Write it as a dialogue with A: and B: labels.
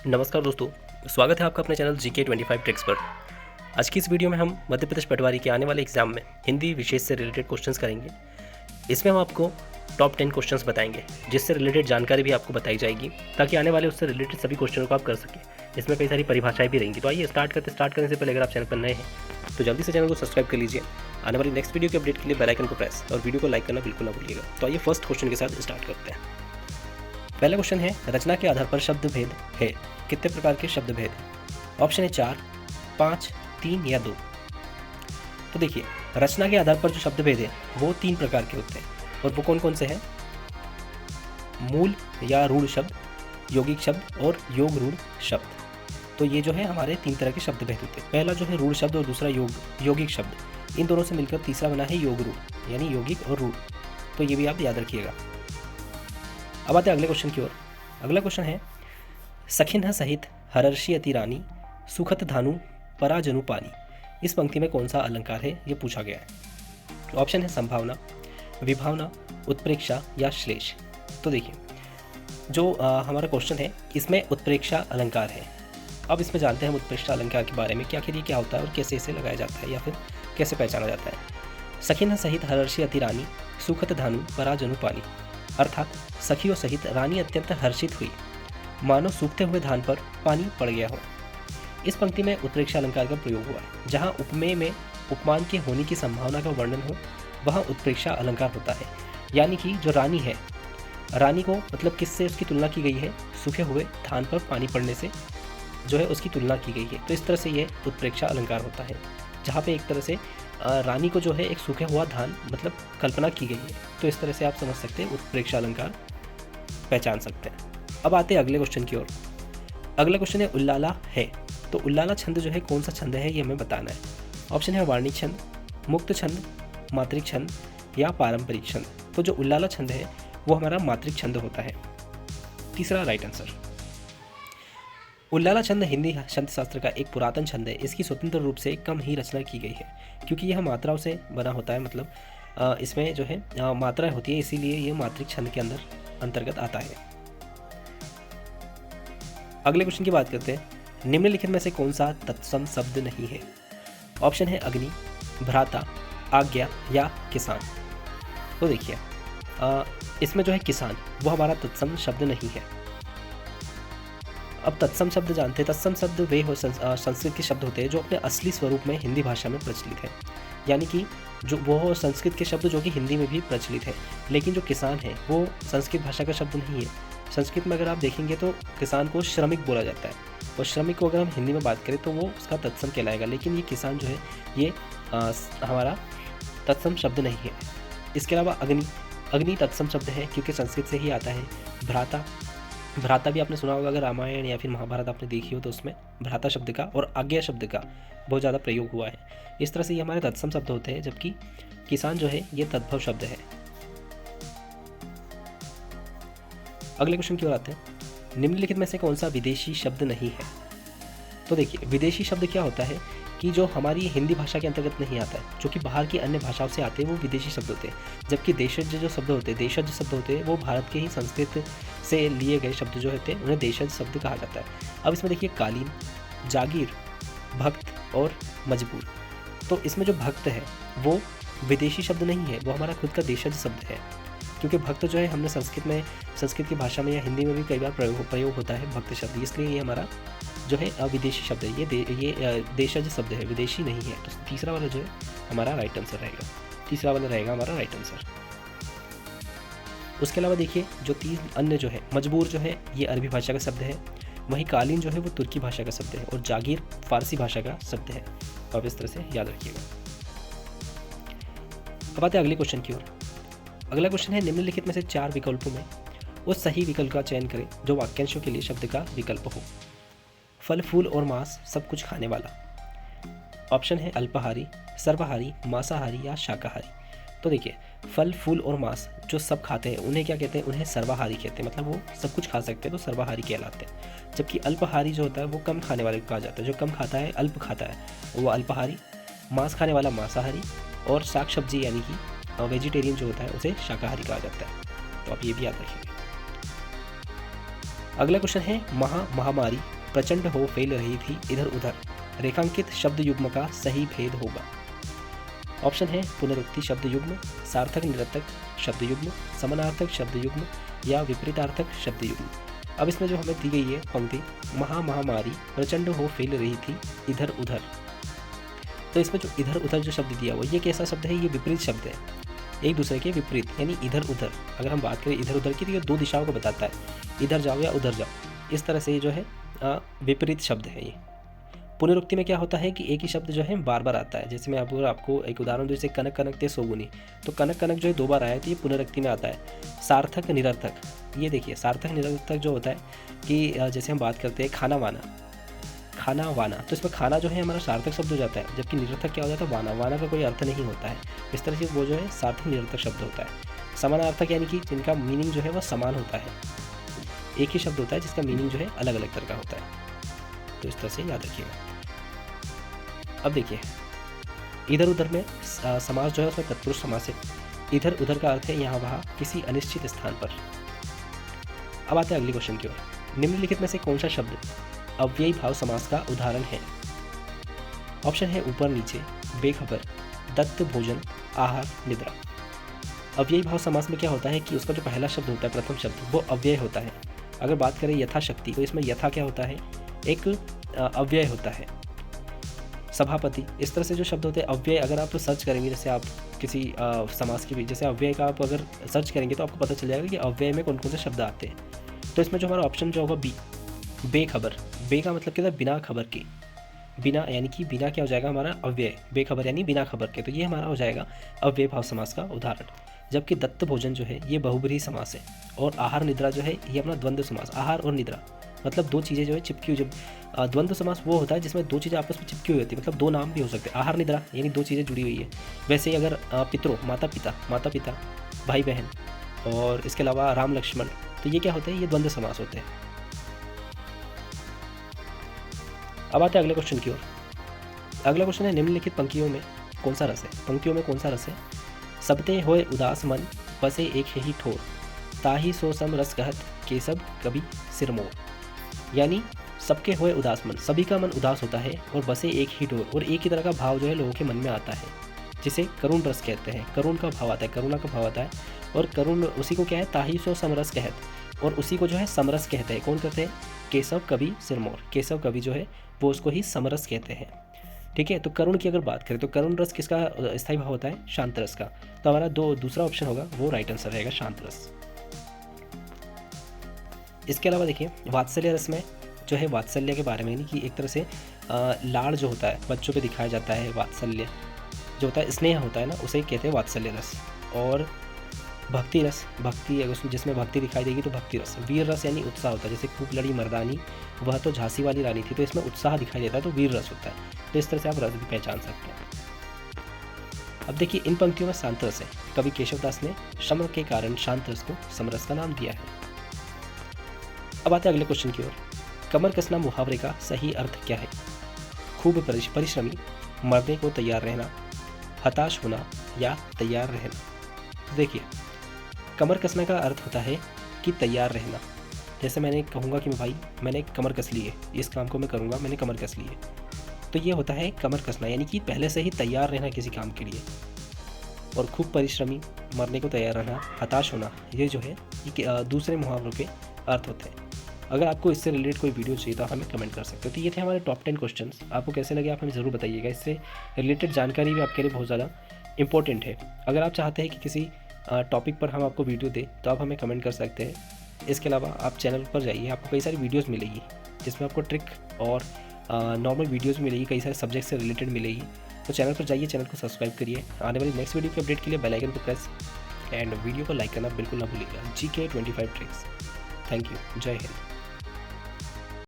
A: नमस्कार दोस्तों, स्वागत है आपका अपने चैनल GK25 ट्रिक्स पर। आज की इस वीडियो में हम मध्य प्रदेश पटवारी के आने वाले एग्जाम में हिंदी विषय से रिलेटेड क्वेश्चंस करेंगे। इसमें हम आपको टॉप 10 क्वेश्चंस बताएंगे, जिससे रिलेटेड जानकारी भी आपको बताई जाएगी, ताकि आने वाले उससे रिलेटेड सभी क्वेश्चनों को आप कर सकें। इसमें कई सारी परिभाषाएँ भी रहेंगी। तो आइए स्टार्ट करने से पहले अगर आप चैनल पर नए हैं तो जल्दी से चैनल को सब्सक्राइब कर लीजिए। आने वाली नेक्स्ट वीडियो के अपडेट के लिए बेल आइकन को प्रेस और वीडियो को लाइक करना बिल्कुल ना भूलिएगा। तो आइए फर्स्ट क्वेश्चन के साथ स्टार्ट करते हैं। पहला क्वेश्चन है, रचना के आधार पर शब्द भेद है। कितने प्रकार के शब्द भेद? ऑप्शन है 4, 5, 3 या 2। तो देखिए, रचना के आधार पर जो शब्द भेद है वो 3 प्रकार के होते हैं, और वो कौन कौन से हैं? मूल या रूढ़ शब्द, यौगिक शब्द और योग रूढ़ शब्द। तो ये जो है हमारे 3 तरह के शब्द भेद होते हैं। पहला जो है रूढ़ शब्द और दूसरा यौगिक शब्द। इन दोनों से मिलकर तीसरा बना है योग रूढ़, यानी यौगिक और रूढ़। तो ये भी आप याद रखिएगा। अब आते हैं अगले क्वेश्चन की ओर। अगला क्वेश्चन है, सखिन सहित हर्षि अति रानी, सुखत धानु पराजनु पानी। इस पंक्ति में कौन सा अलंकार है, ये पूछा गया है। ऑप्शन है संभावना, विभावना, उत्प्रेक्षा या श्लेष। तो देखिए, जो हमारा क्वेश्चन है इसमें उत्प्रेक्षा अलंकार है। अब इसमें जानते हैं हम उत्प्रेक्षा अलंकार के बारे में कि आखिर ये क्या होता है और कैसे इसे लगाया जाता है या फिर कैसे पहचाना जाता है। सखिन सहित हर्षि अति रानी, सुखत धानु पराजनु पानी। अर्थात सखियों सहित रानी अत्यंत हर्षित हुई, मानो सूखते हुए धान पर पानी पड़ गया हो। इस पंक्ति में उत्प्रेक्षा अलंकार का प्रयोग हुआ है। जहाँ उपमेय में उपमान के होने की संभावना का वर्णन हो, वहाँ उत्प्रेक्षा अलंकार होता है। यानी कि जो रानी है, रानी को मतलब किससे उसकी तुलना की गई है? सूखे हुए धान पर पानी पड़ने से जो है उसकी तुलना की गई है। तो इस तरह से ये उत्प्रेक्षा अलंकार होता है, जहाँ पे एक तरह से रानी को जो है एक सूखे हुआ धान मतलब कल्पना की गई है। तो इस तरह से आप समझ सकते हैं, उत्प्रेक्षा अलंकार पहचान सकते हैं। अब आते हैं अगले क्वेश्चन की ओर। अगला क्वेश्चन है, उल्लाला है। तो उल्लाला छंद जो है कौन सा छंद है, ये हमें बताना है। ऑप्शन है वार्णिक छंद, मुक्त छंद, मात्रिक छंद या पारंपरिक छंद। तो जो उल्लाला छंद है वो हमारा मात्रिक छंद होता है। तीसरा राइट आंसर। उल्लाला छंद हिंदी छंद शास्त्र का एक पुरातन छंद है। इसकी स्वतंत्र रूप से कम ही रचना की गई है, क्योंकि यह मात्राओं से बना होता है। मतलब इसमें जो है मात्रा होती है, इसीलिए ये मात्रिक छंद के अंतर्गत आता है। अगले क्वेश्चन की बात करते हैं, निम्नलिखित में से कौन सा तत्सम शब्द नहीं है? ऑप्शन है अग्नि, भ्राता, आज्ञा या किसान। तो देखिए, इसमें जो है किसान वो हमारा तत्सम शब्द नहीं है। अब तत्सम शब्द जानते हैं। तत्सम शब्द वे संस्कृत के शब्द होते हैं जो अपने असली स्वरूप में हिंदी भाषा में प्रचलित है। यानी कि जो वो संस्कृत के शब्द जो कि हिंदी में भी प्रचलित है। लेकिन जो किसान है वो संस्कृत भाषा का शब्द नहीं है। संस्कृत में अगर आप देखेंगे तो किसान को श्रमिक बोला जाता है, और श्रमिक को अगर हम हिंदी में बात करें तो वो उसका तत्सम कहलाएगा। लेकिन ये किसान जो है ये हमारा तत्सम शब्द नहीं है। इसके अलावा अग्नि तत्सम शब्द है, क्योंकि संस्कृत से ही आता है। भ्राता भी आपने सुना होगा, अगर रामायण या फिर महाभारत आपने देखी हो तो उसमें भ्राता शब्द का और आज्ञा शब्द का बहुत ज़्यादा प्रयोग हुआ है। इस तरह से ये हमारे तत्सम शब्द होते हैं, जबकि किसान जो है ये तद्भव शब्द है। अगले क्वेश्चन की ओर आते हैं, निम्नलिखित में से कौन सा विदेशी शब्द नहीं है? तो देखिए, विदेशी शब्द क्या होता है कि जो हमारी हिंदी भाषा के अंतर्गत नहीं आता है, जो कि बाहर की अन्य भाषाओं से आते हैं, वो विदेशी शब्द होते हैं। जबकि देशज जो शब्द होते हैं वो भारत के ही संस्कृत से लिए गए शब्द जो होते हैं उन्हें देशज शब्द कहा जाता है। अब इसमें देखिए, कालीन, जागीर, भक्त और मजबूर। तो इसमें जो भक्त है वो विदेशी शब्द नहीं है, वो हमारा खुद का देशज शब्द है। क्योंकि भक्त जो है हमने संस्कृत की भाषा में या हिंदी में भी कई बार प्रयोग होता है भक्त शब्द, इसलिए ये हमारा जो है विदेशी शब्द है। ये देशज शब्द है, विदेशी नहीं है। तो तीसरा वाला जो है हमारा राइट आंसर रहेगा। तीसरा वाला रहेगा हमारा राइट आंसर। उसके अलावा देखिए, जो 3 अन्य जो है, मजबूर जो है ये अरबी भाषा का शब्द है, वहीं कालीन जो है वो तुर्की भाषा का शब्द है, और जागीर फारसी भाषा का शब्द है। तो आप इस तरह से याद रखिएगा। अब आते हैं अगले क्वेश्चन की ओर। अगला क्वेश्चन है, निम्नलिखित में से 4 विकल्पों में उस सही विकल्प का चयन करें जो वाक्यांशों के लिए शब्द का विकल्प हो। फल, फूल और मांस सब कुछ खाने वाला। ऑप्शन है अल्पाहारी, सर्वाहारी, मांसाहारी या शाकाहारी। तो देखिए, फल, फूल और मांस जो सब खाते हैं उन्हें क्या कहते हैं? उन्हें सर्वाहारी कहते हैं। मतलब वो सब कुछ खा सकते हैं तो सर्वाहारी कहलाते हैं। जबकि अल्पाहारी जो होता है वो कम खाने वाले को कहा जाता है। जो कम खाता है, अल्प खाता है, वो अल्पाहारी। मांस खाने वाला मांसाहारी, और शाक सब्जी यानी कि वेजिटेरियन जो होता है उसे शाकाहारी कहा जाता है। तो आप ये भी याद रखिएगा। अगला क्वेश्चन है महामारी प्रचंड हो फैल रही थी इधर उधर, रेखांकित शब्द युग्म का सही भेद होगा। ऑप्शन है पुनरुक्ति शब्द युग्म, सार्थक निरर्थक शब्द युग्म, समानार्थक शब्द युग्म या विपरीतार्थक शब्द युग्म। अब इसमें जो हमें दी गई है पंक्ति, महामारी प्रचंड हो फैल रही थी इधर उधर, तो इसमें जो इधर उधर जो शब्द दिया हुआ ये कैसा शब्द है? ये विपरीत शब्द है, एक दूसरे के विपरीत, यानी इधर उधर। अगर हम बात करें इधर उधर की तो ये दो दिशाओं को बताता है, इधर जाओ या उधर जाओ, इस तरह से ये जो है विपरीत शब्द है ये। पुनरुक्ति में क्या होता है कि एक ही शब्द जो है बार बार आता है। जैसे मैं आपको एक उदाहरण दूं, जैसे कनक कनक ते सोगुनी, तो कनक कनक जो है 2 बार आया तो ये पुनरुक्ति में आता है। सार्थक निरर्थक, ये देखिए सार्थक निरर्थक जो होता है कि जैसे हम बात करते हैं खाना वाना, तो इसमें खाना जो है हमारा सार्थक शब्द हो जाता है, जबकि निरर्थक क्या हो जाता है? वाना का कोई अर्थ नहीं होता है। इस तरह से वो जो है सार्थक निरर्थक शब्द होता है। समानार्थक यानी कि जिनका मीनिंग जो है वो समान होता है, एक ही शब्द होता है जिसका मीनिंग जो है अलग अलग तरह का होता है, तो इस तरह से याद रखिएगा। अब देखिए इधर उधर में समास जो है उसमें तत्पुरुष समास है। इधर उधर का अर्थ है यहाँ वहाँ किसी अनिश्चित स्थान पर। अब आते हैं अगले क्वेश्चन की ओर। निम्नलिखित में से कौन सा शब्द अव्ययी भाव समास का उदाहरण है? ऑप्शन है ऊपर नीचे, बेखबर, दत्त भोजन, आहार, निद्रा। अव्ययी भाव समास में क्या होता है कि उसका जो पहला शब्द होता है, प्रथम शब्द, वो अव्यय होता है। अगर बात करें यथाशक्ति, तो इसमें यथा क्या होता है? एक अव्यय होता है। सभापति, इस तरह से जो शब्द होते हैं अव्यय, अगर आप सर्च करेंगे, जैसे आप किसी समास के भी जैसे अव्यय का आप अगर सर्च करेंगे तो आपको पता चल जाएगा कि अव्यय में कौन कौन से शब्द आते हैं। तो इसमें जो हमारा ऑप्शन जो होगा बी, बेखबर। बे का मतलब क्या था? बिना खबर के। बिना यानी कि बिना क्या हो जाएगा हमारा? अव्यय। बेखबर यानी बिना खबर के, तो ये हमारा हो जाएगा अव्यय भाव समास का उदाहरण। जबकि दत्त भोजन जो है ये बहुब्रीहि समास है, और आहार निद्रा जो है ये अपना द्वंद्व समास। आहार और निद्रा मतलब दो चीज़ें जो है चिपकी हुई। जब द्वंद्व समास वो होता है जिसमें दो चीज़ें आपस में चिपकी हुई होती है, मतलब दो नाम भी हो सकते हैं। आहार निद्रा यानी दो चीज़ें जुड़ी हुई है। वैसे ही अगर पितरों, माता पिता, भाई बहन, और इसके अलावा राम लक्ष्मण, तो ये क्या होते हैं? ये द्वंद्व समास होते हैं। अब आते हैं अगले क्वेश्चन की ओर। अगला क्वेश्चन है निम्नलिखित पंक्तियों में कौन सा रस है? पंक्तियों में कौन सा रस है? सबते होए उदास मन, बसे एक ही ठोर, ताही सो सम रस कहत, केसब कभी सिरमोर। यानी सबके होए उदास मन, सभी का मन उदास होता है, और बसे एक ही डोर, और एक ही तरह का भाव जो है लोगों के मन में आता है, जिसे करुण रस कहते हैं। करुण का भाव आता है, करुणा का भाव आता है, और करुण उसी को क्या है? ताही सो समरस कहत, और उसी को जो है समरस कहते हैं। कौन कहते हैं? केशव कवि सिरमौर। केशव कवि जो है वो उसको ही समरस कहते हैं। ठीक है, तो करुण की अगर बात करें तो करुण रस किसका स्थायी भाव होता है? शांत रस का। तो हमारा दूसरा ऑप्शन होगा वो राइट आंसर रहेगा, शांत रस। इसके अलावा देखिए वात्सल्य रस में जो है वात्सल्य के बारे में, नहीं कि एक तरह से लाड़ जो होता है बच्चों पे दिखाया जाता है, वात्सल्य जो होता है, स्नेह होता है ना, उसे कहते हैं वात्सल्य रस। और भक्ति रस, भक्ति उसमें जिसमें भक्ति दिखाई देगी तो भक्ति रस। वीर रस यानी उत्साह होता है, जैसे खूब लड़ी मर्दानी, वह तो झांसी वाली रानी थी, तो इसमें उत्साह दिखाई देता है, तो वीर रस होता है। तो इस तरह से आप रस भी पहचान सकते हैं। अब देखिए इन पंक्तियों में शांत रस है। कवि केशवदास ने श्रम के कारण शांत रस को समरस का नाम दिया है। अब आते हैं अगले क्वेश्चन की ओर। कमर कसना मुहावरे का सही अर्थ क्या है? खूब परिश्रमी, मरने को तैयार रहना, हताश होना या तैयार रहना। देखिए कमर कसना का अर्थ होता है कि तैयार रहना। जैसे मैंने कहूँगा कि भाई मैंने कमर कस ली है, इस काम को मैं करूँगा, मैंने कमर कस ली है, तो ये होता है कमर कसना, यानी कि पहले से ही तैयार रहना किसी काम के लिए। और खूब परिश्रमी, मरने को तैयार रहना, हताश होना, ये जो है ये दूसरे मुहावरों के अर्थ होते हैं। अगर आपको इससे रिलेटेड कोई वीडियो चाहिए तो आप हमें कमेंट कर सकते हो। तो ये थे हमारे टॉप 10 क्वेश्चंस। आपको कैसे लगे आप हमें ज़रूर बताइएगा। इससे रिलेटेड जानकारी भी आपके लिए बहुत ज़्यादा इंपॉर्टेंट है। अगर आप चाहते हैं कि किसी टॉपिक पर हम आपको वीडियो दें तो आप हमें कमेंट कर सकते हैं। इसके अलावा आप चैनल पर जाइए, आपको कई सारी वीडियोज़ मिलेगी जिसमें आपको ट्रिक और नॉर्मल वीडियोज़ मिलेगी, कई सारे सब्जेक्ट से रिलेटेड मिलेगी। तो चैनल पर जाइए, चैनल को सब्सक्राइब करिए। आने वाली नेक्स्ट वीडियो के अपडेट के लिए बेल आइकन को प्रेस एंड वीडियो को लाइक करना बिल्कुल ना भूलिएगा। GK 25 tricks. Thank you. जय हिंद।